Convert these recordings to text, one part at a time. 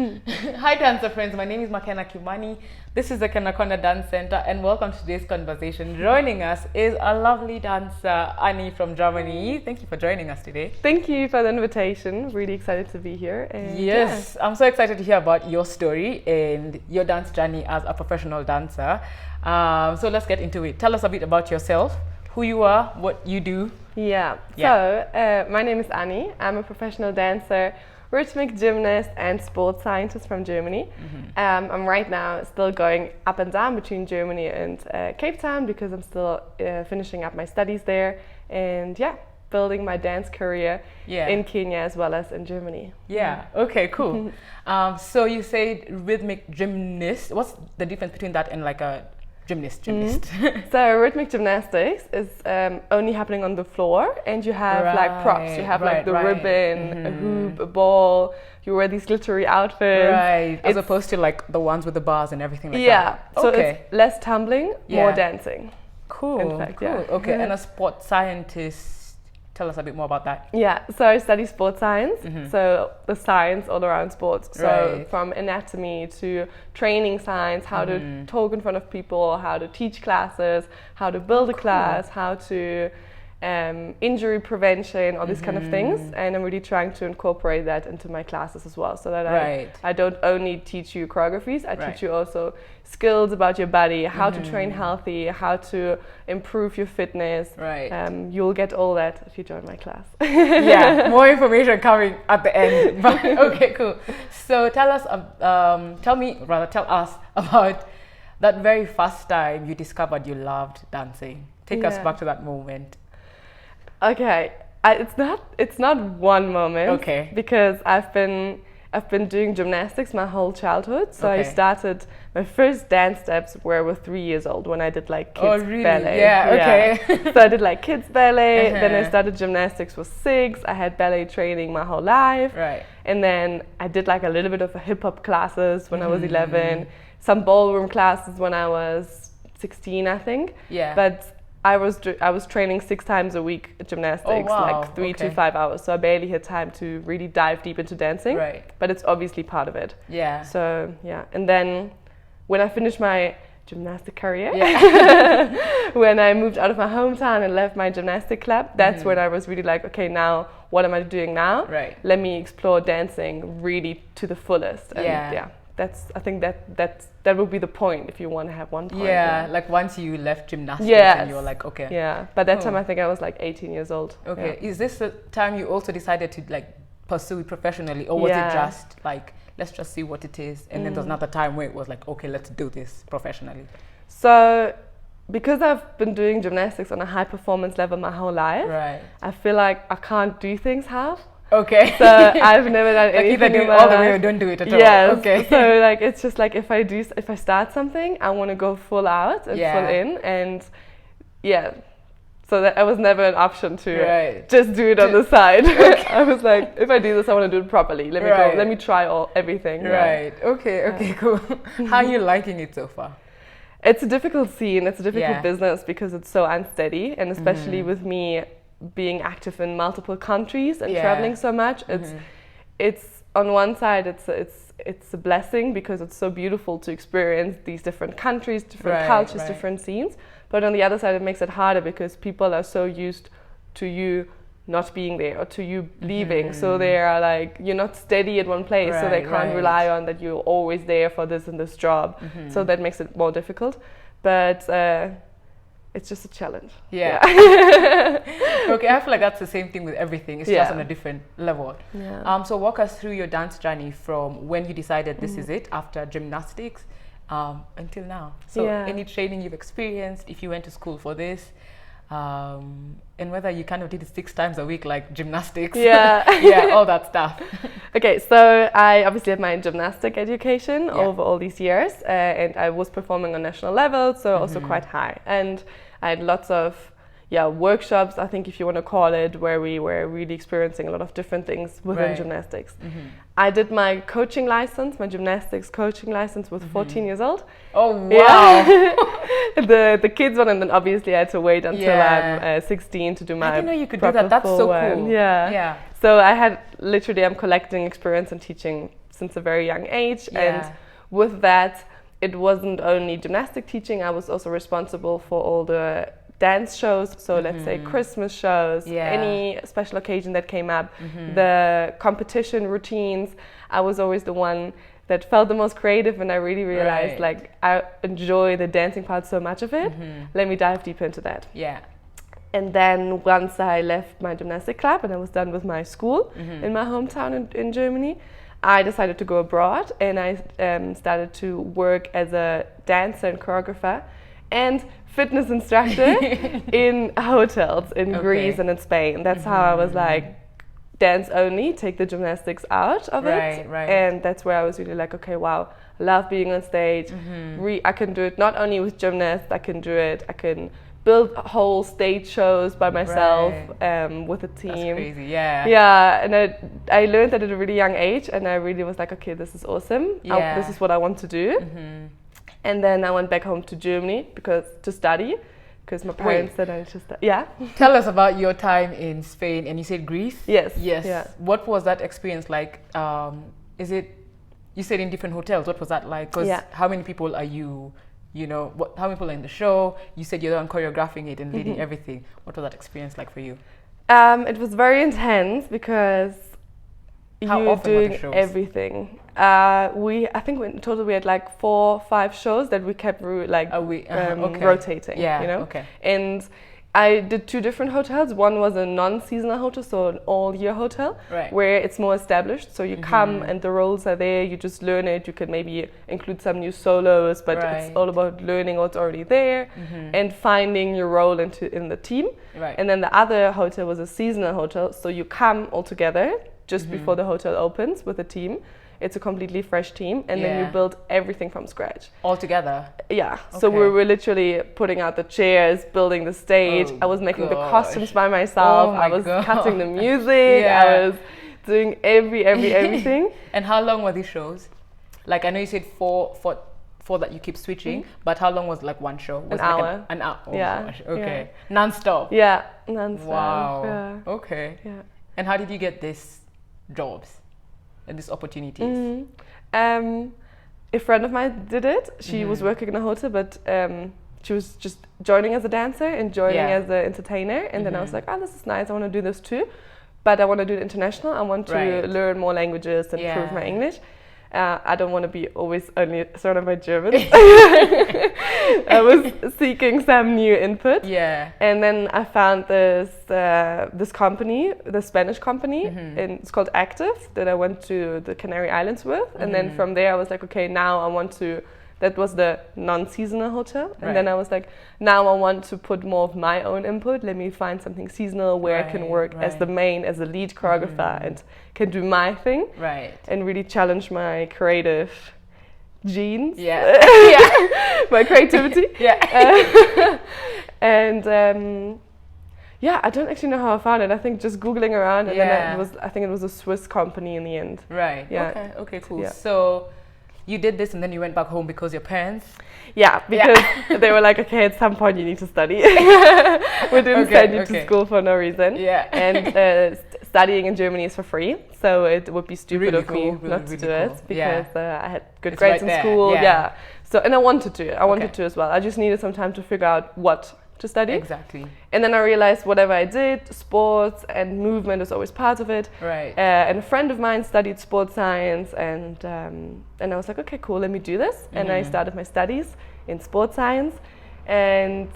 Hi dancer friends, my name is Makena Kimani. This is the Kenakona Dance Center and welcome to today's conversation. Joining us is a lovely dancer, Annie from Germany. Thank you for joining us today. Thank you for the invitation. Really excited to be here. And yes, I'm so excited to hear about your story and your dance journey as a professional dancer. So let's get into it. Tell us a bit about yourself, who you are, what you do. So my name is Annie. I'm a professional dancer, rhythmic gymnast and sports scientist from Germany. I'm right now still going up and down between Germany and Cape Town because I'm still finishing up my studies there and building my dance career in Kenya as well as in Germany. Okay, cool. So you say rhythmic gymnast. What's the difference between that and like a gymnast? So rhythmic gymnastics is only happening on the floor, and you have like props. You have like the ribbon, a hoop, a ball. You wear these glittery outfits. As opposed to like the ones with the bars and everything like that. So it's less tumbling, more dancing. Cool. In fact, Okay, and a sports scientist. Tell us a bit more about that. So I study sports science, so the science all around sports. So from anatomy to training science, how to talk in front of people, how to teach classes, how to build a class, how to injury prevention, all these kind of things. And I'm really trying to incorporate that into my classes as well, so that I don't only teach you choreographies, I teach you also skills about your body, how to train healthy, how to improve your fitness. You'll get all that if you join my class. More information coming at the end. But okay, cool. So tell us about that very first time you discovered you loved dancing. Take us back to that moment. Okay, it's not one moment. Because I've been doing gymnastics my whole childhood. So I started my first dance steps were with 3 years old when I did like kids ballet. So I did like kids ballet. Then I started gymnastics with 6. I had ballet training my whole life. And then I did like a little bit of hip hop classes when I was 11. Some ballroom classes when I was 16, I think. But I was training 6 times a week at gymnastics, like 3 to 5 hours. So I barely had time to really dive deep into dancing. But it's obviously part of it. So and then when I finished my gymnastic career, when I moved out of my hometown and left my gymnastic club, that's when I was really like, okay, now what am I doing now? Let me explore dancing really to the fullest. And I think that would be the point if you want to have one point. Like once you left gymnastics and you were like, okay. But that time I think I was like 18 years old. Is this the time you also decided to like pursue it professionally, or was it just like, let's just see what it is, and then there's another time where it was like, okay, let's do this professionally? So because I've been doing gymnastics on a high performance level my whole life, I feel like I can't do things half. So I've never done anything. Either do it all the way or don't do it at all. So like it's just like if I start something, I want to go full out and full in, and so that I was never an option to just do it on the side. I was like, if I do this, I want to do it properly. Let me go. Let me try everything. Okay, cool. How are you liking it so far? It's a difficult scene. It's a difficult business because it's so unsteady, and especially with me being active in multiple countries and traveling so much, it's on one side it's a blessing because it's so beautiful to experience these different countries, different cultures, different scenes. But on the other side, it makes it harder because people are so used to you not being there or to you leaving. So they are like, you're not steady at one place, so they can't rely on that you're always there for this and this job. So that makes it more difficult. But it's just a challenge. Okay, I feel like that's the same thing with everything. It's just on a different level. So walk us through your dance journey from when you decided this is it after gymnastics until now. So any training you've experienced, if you went to school for this, and whether you kind of did it 6 times a week like gymnastics. All that stuff. Okay, so I obviously had my gymnastic education over all these years, and I was performing on national level, so also quite high. And I had lots of workshops, I think if you want to call it, where we were really experiencing a lot of different things within gymnastics. I did my coaching license, my gymnastics coaching license with 14 years old. Oh, wow. The kids one, and then obviously I had to wait until I'm 16 to do my I didn't know you could do that. That's so cool. So I had literally, I'm collecting experience and teaching since a very young age. And with that, it wasn't only gymnastic teaching, I was also responsible for all the dance shows, so let's say Christmas shows, any special occasion that came up, the competition routines. I was always the one that felt the most creative, and I really realized like I enjoy the dancing part so much of it. Let me dive deeper into that. And then once I left my gymnastic club and I was done with my school in my hometown in Germany, I decided to go abroad, and I started to work as a dancer and choreographer and fitness instructor in hotels in Greece and in Spain. That's how I was like, dance only, take the gymnastics out of it. And that's where I was really like, okay, wow, I love being on stage. I can do it not only with gymnasts, I can build whole stage shows by myself with a team. That's crazy, and I learned that at a really young age, and I really was like, okay, this is awesome. This is what I want to do. And then I went back home to Germany to study, because my parents said I should study. Tell us about your time in Spain, and you said Greece? Yes. What was that experience like? You said in different hotels, what was that like? Because how many people are you? How many people are in the show? You said you're the one choreographing it and leading everything. What was that experience like for you? It was very intense, because you're doing everything. I think in total we had like 4 or 5 shows that we kept rotating. And I did 2 different hotels. One was a non-seasonal hotel, so an all-year hotel, where it's more established. So you come and the roles are there, you just learn it. You can maybe include some new solos, but it's all about learning what's already there and finding your role in the team. And then the other hotel was a seasonal hotel, so you come all together just before the hotel opens with a team. It's a completely fresh team, and then you build everything from scratch. All together? So we were literally putting out the chairs, building the stage. I was making the costumes by myself. I was cutting the music. I was doing everything. And how long were these shows? Like, I know you said four that you keep switching, but how long was like one show? Was an hour. An hour. Oh gosh. Okay. Non-stop? Non-stop. Wow. Okay. And how did you get these jobs and these opportunities? A friend of mine did it. She was working in a hotel, but she was just joining as a dancer and joining as an entertainer. And then I was like, oh, this is nice. I want to do this too. But I want to do it international. I want to learn more languages and improve my English. I don't want to be always only surrounded by Germans. I was seeking some new input. And then I found this company, the Spanish company, and it's called Active, that I went to the Canary Islands with. And then from there I was like, okay, now I want to, that was the non-seasonal hotel. And then I was like, now I want to put more of my own input. Let me find something seasonal where I can work as the lead choreographer and can do my thing. And really challenge my creative genes. My creativity. And I don't actually know how I found it. I think just Googling around, and then I think it was a Swiss company in the end. Okay, cool. So you did this and then you went back home because your parents? Because they were like, okay, at some point you need to study. We didn't send you to school for no reason. And studying in Germany is for free, so it would be stupid of me not to do it, because I had good grades in school. So, and I wanted to as well. I just needed some time to figure out what to study. And then I realized whatever I did, sports and movement is always part of it. And a friend of mine studied sports science, and I was like, okay, cool, let me do this. And I started my studies in sports science, and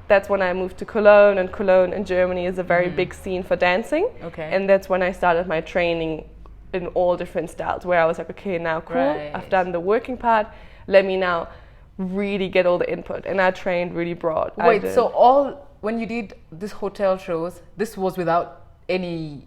that's when I moved to Cologne, and Cologne in Germany is a very big scene for dancing. And that's when I started my training in all different styles, where I was like, okay, now cool, I've done the working part, let me now really get all the input. And I trained really broad. So when you did these hotel shows, this was without any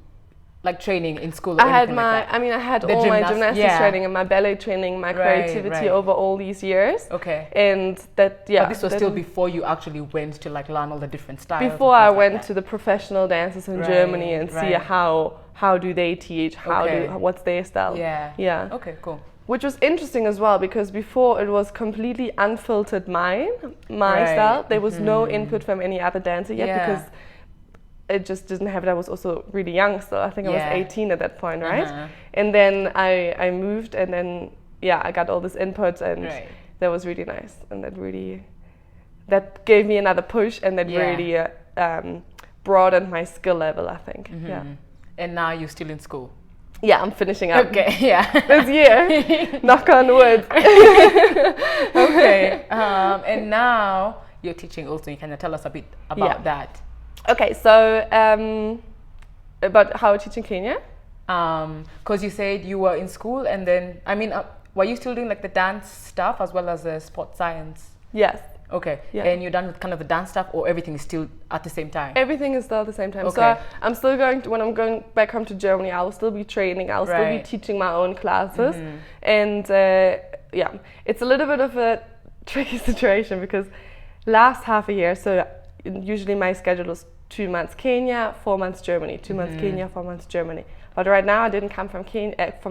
like training in school? I had my gymnastics training and my ballet training, my creativity over all these years. And that, But this was still before you actually went to like learn all the different styles? Before I went to the professional dancers in Germany and see how do they teach, what's their style. Okay, cool. Which was interesting as well, because before it was completely unfiltered my style. There was no input from any other dancer yet, because it just didn't have it. I was also really young, so I think I was 18 at that point, right? And then I moved, and then I got all this input, and that was really nice, and that gave me another push, and that really broadened my skill level, I think. And now you're still in school? Yeah, I'm finishing up. Okay, this year. Knock on wood. Okay, and now you're teaching also. You can tell us a bit about that. Okay, so about how I teach in Kenya? Because you said you were in school, and then, were you still doing like the dance stuff as well as the sport science? Yes. Okay, and you're done with kind of the dance stuff, or everything is still at the same time? Everything is still at the same time. Okay. So I'm still when I'm going back home to Germany, I'll still be training, I'll still be teaching my own classes. And it's a little bit of a tricky situation because last half a year, so usually my schedule was 2 months Kenya, 4 months Germany, 2 months Kenya, 4 months Germany. But right now I didn't come from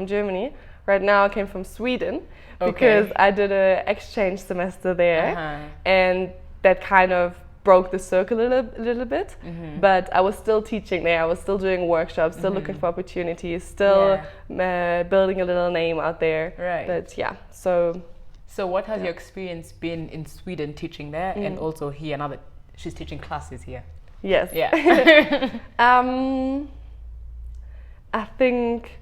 Germany. Right now I came from Sweden because I did an exchange semester there, and that kind of broke the circle a little bit. But I was still teaching there. I was still doing workshops, still looking for opportunities, still building a little name out there. Right. But So what has your experience been in Sweden teaching there, and also here now that she's teaching classes here? Yes. Yeah. I think,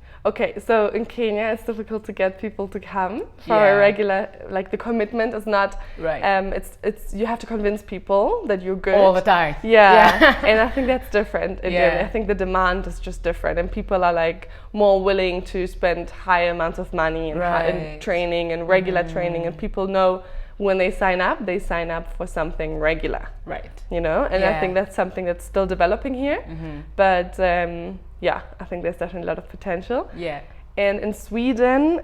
so in Kenya it's difficult to get people to come for a regular, like the commitment is not, it's you have to convince people that you're good. All the time. Yeah. And I think that's different in Germany. I think the demand is just different, and people are like more willing to spend higher amounts of money in training and regular training, and people know when they sign up for something regular. Right. You know, and I think that's something that's still developing here. But I think there's definitely a lot of potential. Yeah. And in Sweden,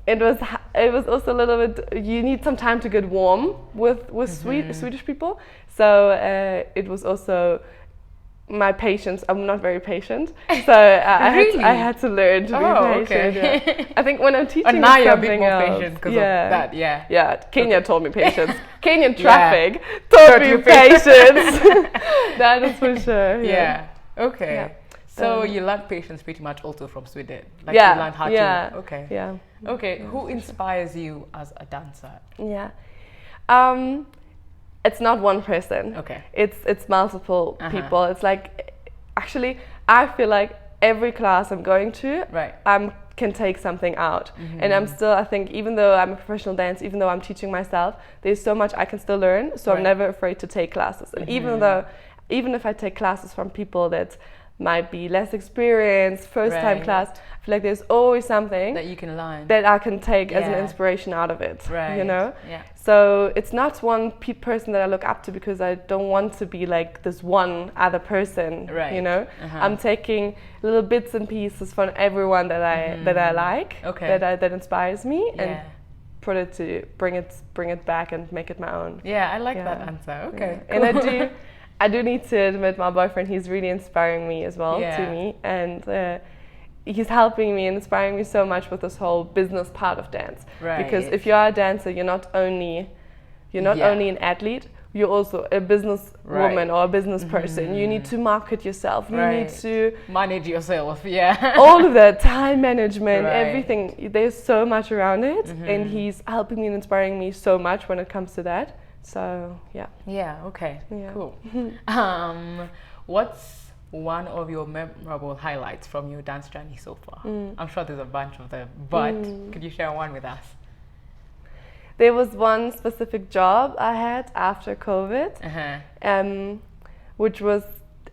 it was also a little bit, you need some time to get warm with Swedish people. So it was also my patience. I'm not very patient, so I had to learn to be patient. Yeah. I think when I'm teaching, now you're a bit more patient because of that. Yeah. Kenya taught me patience. Kenyan traffic taught me patience. That is for sure. Yeah. Okay. Yeah. So you learned patience pretty much also from Sweden. Like you learned how to. Okay. Yeah. Okay. Who inspires you as a dancer? Yeah. It's not one person. Okay. It's multiple people. It's like, actually, I feel like every class I'm going to, can take something out. And I'm still, I think, even though I'm a professional dancer, even though I'm teaching myself, there's so much I can still learn. So I'm never afraid to take classes. And even if I take classes from people that might be less experienced, first-time class, I feel like there's always something that you can learn, that I can take as an inspiration out of it. You know. Yeah. So it's not one person that I look up to, because I don't want to be like this one other person. You know. I'm taking little bits and pieces from everyone that I like, that inspires me, and bring it back and make it my own. Yeah, I like that answer. Okay. Cool. And I do need to admit, my boyfriend, he's really inspiring me as well to me, and he's helping me and inspiring me so much with this whole business part of dance. Because if you are a dancer, you're not only an athlete, you're also a business woman or a business person. You need to market yourself. You need to manage yourself. All of that, time management, everything. There's so much around it, and he's helping me and inspiring me so much when it comes to that. So cool. What's one of your memorable highlights from your dance journey so far? I'm sure there's a bunch of them, but could you share one with us? There was one specific job I had after COVID, which was,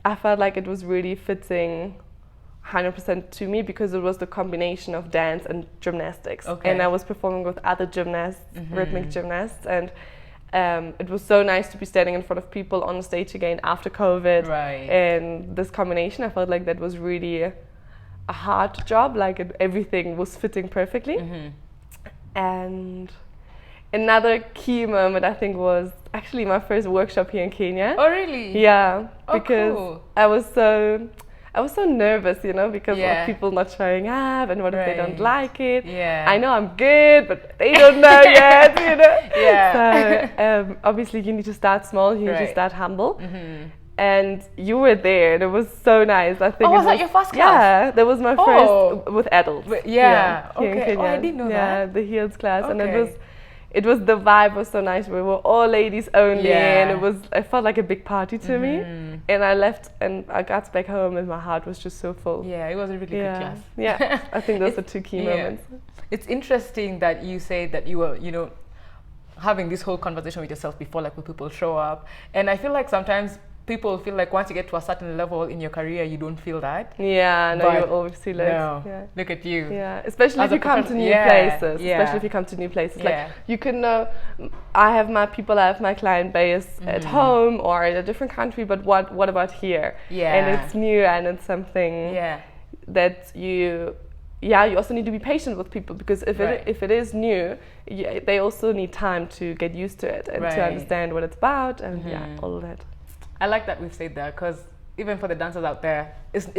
I felt like it was really fitting 100% to me, because it was the combination of dance and gymnastics. And I was performing with other gymnasts, rhythmic gymnasts, and it was so nice to be standing in front of people on the stage again after COVID. And this combination, I felt like that was really a hard job, like everything was fitting perfectly. And another key moment, I think, was actually my first workshop here in Kenya. Oh, really? Yeah, because cool. I was so nervous, you know, because of people not showing up, and what if they don't like it? I know I'm good, but they don't know yet, you know. So obviously you need to start small, you need to start humble. and you were there, and it was so nice. I think was that your first class? Yeah, that was my first with adults. Yeah. Okay. Oh, I didn't know that. Yeah, the heels class, and it was the vibe was so nice. We were all ladies only, and it felt like a big party to me. And I left, and I got back home, and my heart was just so full. Yeah, it was a really good class. Yeah, I think those are two key moments. It's interesting that you say that you were, having this whole conversation with yourself before, like when people show up, and I feel like sometimes people feel like once you get to a certain level in your career, you don't feel that. Yeah, no, you always feel it. No, look at you. Yeah, especially if you come to new places. Especially if you come to new places. Like you can know, I have my client base at home or in a different country, but what about here? Yeah, and it's new and it's something that you also need to be patient with people, because if it is new, they also need time to get used to it and to understand what it's about and all of that. I like that we've said that, because even for the dancers out there, it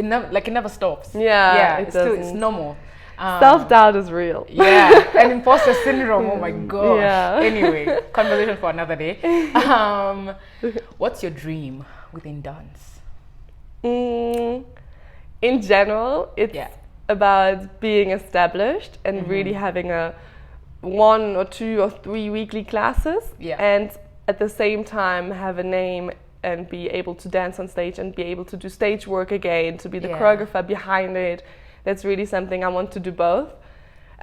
never stops. It's normal. Self-doubt is real. Yeah, and imposter syndrome. Oh my gosh. Yeah. Anyway, conversation for another day. What's your dream within dance? In general, it's about being established and really having a 1 or 2 or 3 weekly classes, and at the same time have a name and be able to dance on stage and be able to do stage work again, to be the choreographer behind it. That's really something I want to do both.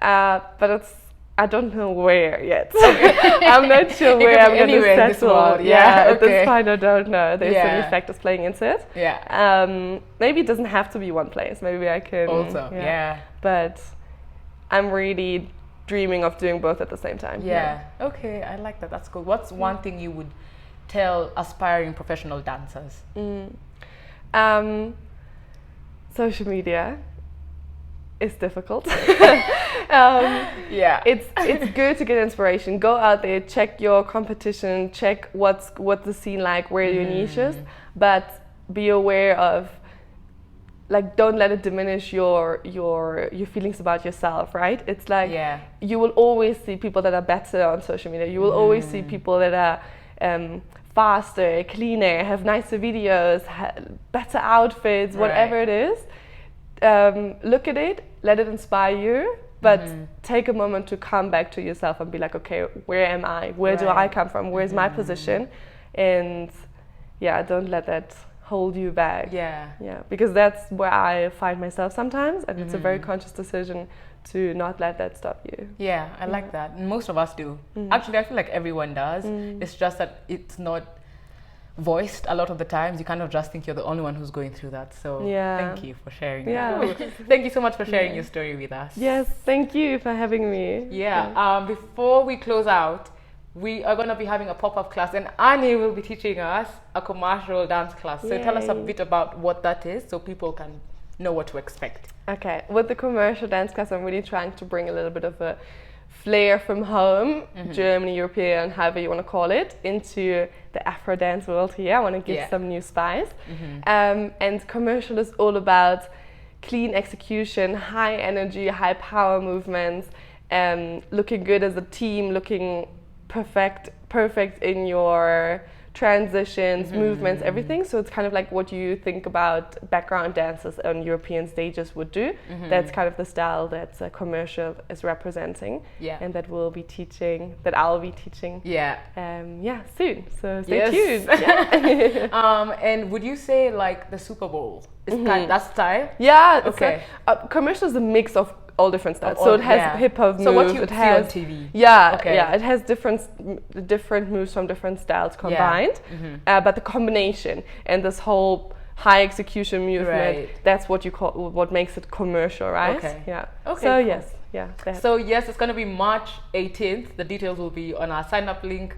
But I don't know where yet. I'm not sure where I'm going to settle. At this point I don't know. There's so many factors playing into it. Maybe it doesn't have to be one place. Maybe I can also. But I'm really dreaming of doing both at the same time. Okay, I like that. That's cool. What's one thing you would tell aspiring professional dancers? Social media is difficult. It's good to get inspiration. Go out there, check your competition, check what's the scene like, where your niche is, but be aware of, like, don't let it diminish your feelings about yourself, right? It's like you will always see people that are better on social media. You will always see people that are faster, cleaner, have nicer videos, better outfits, whatever it is. Look at it, let it inspire you, but take a moment to come back to yourself and be like, okay, where am I? Where do I come from? Where's my position? And don't let that hold you back. Because that's where I find myself sometimes, and it's a very conscious decision to not let that stop you. I like that. And most of us do. Actually, I feel like everyone does. It's just that it's not voiced a lot of the times. You kind of just think you're the only one who's going through that. So thank you for sharing. Thank you so much for sharing your story with us. Yes, thank you for having me. Before we close out, we are going to be having a pop-up class, and Annie will be teaching us a commercial dance class. So tell us a bit about what that is so people can know what to expect. Okay, with the commercial dance class, I'm really trying to bring a little bit of a flair from home, Germany, European, however you want to call it, into the Afro dance world here. I want to give some new spice. And commercial is all about clean execution, high energy, high power movements, looking good as a team, looking perfect in your transitions, movements, everything. So it's kind of like what you think about background dancers on European stages would do. That's kind of the style that commercial is representing, and that I'll be teaching soon. So stay tuned. And would you say like the Super Bowl is kind of that style? Okay. Commercial is a mix of all different styles. So it has hip hop moves. So what you see on TV. It has different moves from different styles combined. But the combination and this whole high execution movement, that's what makes it commercial, right? So yes, it's going to be March 18th. The details will be on our sign up link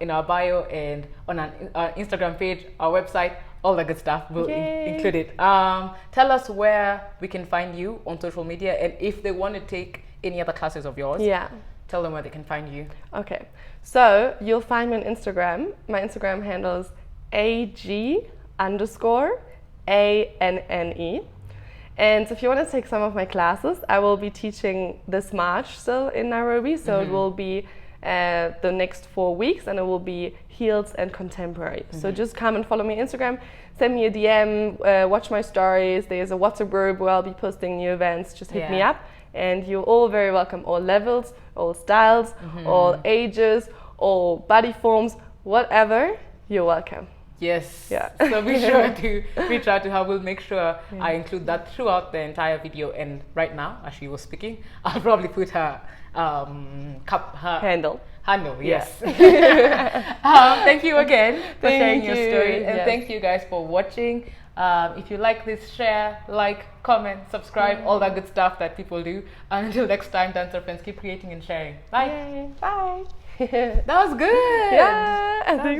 in our bio and on our Instagram page, our website. All the good stuff will include it. Tell us where we can find you on social media, and if they want to take any other classes of yours, tell them where they can find you. Okay, so you'll find me on Instagram. My Instagram handle is AG_ANNE. And if you want to take some of my classes, I will be teaching this March still in Nairobi. So it will be the next 4 weeks, and it will be heels and contemporary. So just come and follow me on Instagram, send me a DM, watch my stories. There's a WhatsApp group where I'll be posting new events. Just hit me up, and you're all very welcome. All levels, all styles, all ages, all body forms, whatever, you're welcome. Yes. Yeah. So be sure to reach out to her. We'll make sure I include that throughout the entire video. And right now, as she was speaking, I'll probably put her handle. Yes. Thank you again for sharing your story, and thank you guys for watching. If you like this, share, like, comment, subscribe, all that good stuff that people do. And until next time, dancer friends, keep creating and sharing. Bye. Yay. Bye. That was good. Yeah.